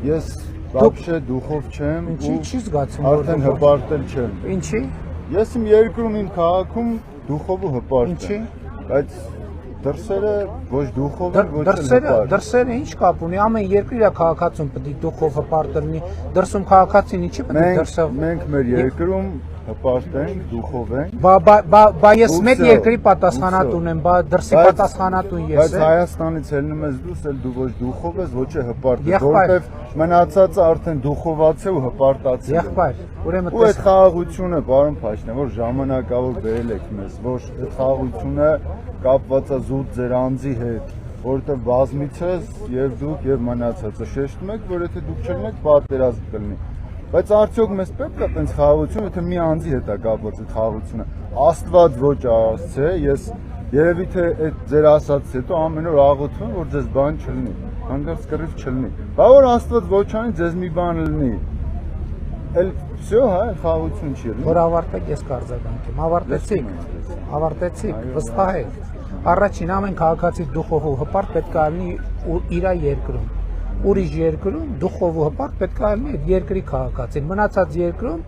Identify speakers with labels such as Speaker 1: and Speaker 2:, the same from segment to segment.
Speaker 1: Ես вообще դուխով չեմ
Speaker 2: Ինչի՞ չի զգացում
Speaker 1: արդեն հպարտել չեմ։
Speaker 2: Ինչի՞։
Speaker 1: Ես իմ երկրում իմ քաղաքում դուխով ու հպարտ եմ։
Speaker 2: Ինչի՞։
Speaker 1: Բայց դրսերը ոչ դուխով են, ոչ հպարտ։
Speaker 2: Դրսերը ինչ կապ ունի, ամեն երկրի իր քաղաքացուն պետք է դուխով հպարտ լինի, դրսում քաղաքացին ինչի պետք է դրսով։
Speaker 1: Մենք մեր երկրում հպարտ ենք, դուխով ենք։
Speaker 2: Բա ես մեր երկրի պատասխանատուն եմ, բա դրսի պատասխանատուն ես եմ։
Speaker 1: Բայց Հայաստանից ելնում ես դուրս, էլ դու ոչ դուխով ես, ոչ է հպարտ ես, որովհետև մնացածը արդեն դուխովաց է ու հպարտացել է։
Speaker 2: Եղբայր, ուրեմն
Speaker 1: ու այդ խաղաղությունը, պարոն Փաշինյան, որ ժամանակավոր բերել եք մեզ, որ այդ խաղաղությունը կապված է զուտ ձեր անձի հետ, որովհետև բազմիցս եւ դուք եւ մնացածը շեշտում եք, որ եթե դուք չլինեք, պատերազմ կլինի։ Բայց արդյոք մեզ պետք է այդպես խաղաղություն, եթե մի անձի հետ է կապված այդ խաղաղությունը։ Աստված ոչ ասցե, ես երևի թե այդ ձեր ասածից հետո ամեն օր աղոթում, որ ձեզ բան չլինի, հանգարց կռիվ չլինի։ Բա որ Աստված ոչ անի, ձեզ մի բան լինի։ Էլ всё, հա, խաղաղություն չի լինի։
Speaker 2: Որ ավարտեք, ես կարձագանքեմ։ Ավարտեցիք, վստահ եք։ Առաջին ամեն քաղաքացի դուխով ու հպարտ պետք է լինի իր երկրում։ Ուրիշ երկրում դուխով ու հպարտ պետք է լինի այդ երկրի քաղաքացին։ Մնացած երկրում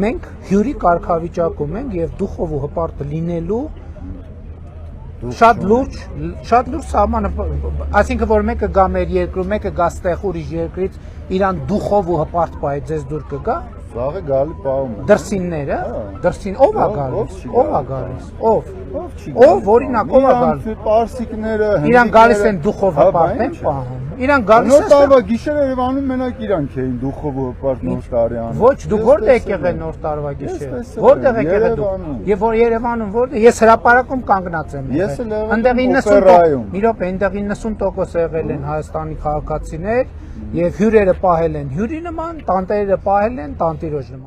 Speaker 2: մենք հյուրի կարգավիճակում ենք եւ դուխով ու հպարտ լինելու շատ լուրջ սահմանը, այսինքն որ մեկը գա մեր երկրում, մեկը գա ստեղ ուրիշ երկրից, իրան դուխով ու հպարտ պահի ձեզ դուր կգա։
Speaker 1: Վաղը գալի պահում է։
Speaker 2: Դրսինները, դրսին ով է գալիս, ով օրինակ ով է գալիս։
Speaker 1: Պարսիկները,
Speaker 2: իրան գալիս են դուխով հպարտ են պահում։ Իրան գալիս
Speaker 1: են։ Նոր տարվա գիշերը Երևանում մենակ իրանք էին դուխով ու հպարտ նոր տարի անում։
Speaker 2: Ոչ, դուք որտեղ եք եղել նոր տարվա գիշերը։ Որտեղ եք եղել դուք։ Եվ որ Երևանում որտեղ ես հրապարակում կանգնած եմ եղել։ Այնտեղ 90%, մի րոպե, այնտեղ 90% եղել են Հայաստանի քաղաքացիներ եւ հյուրերը պահել են հյուրի նման, տանտերերը պահել են տանտիրոջ նման։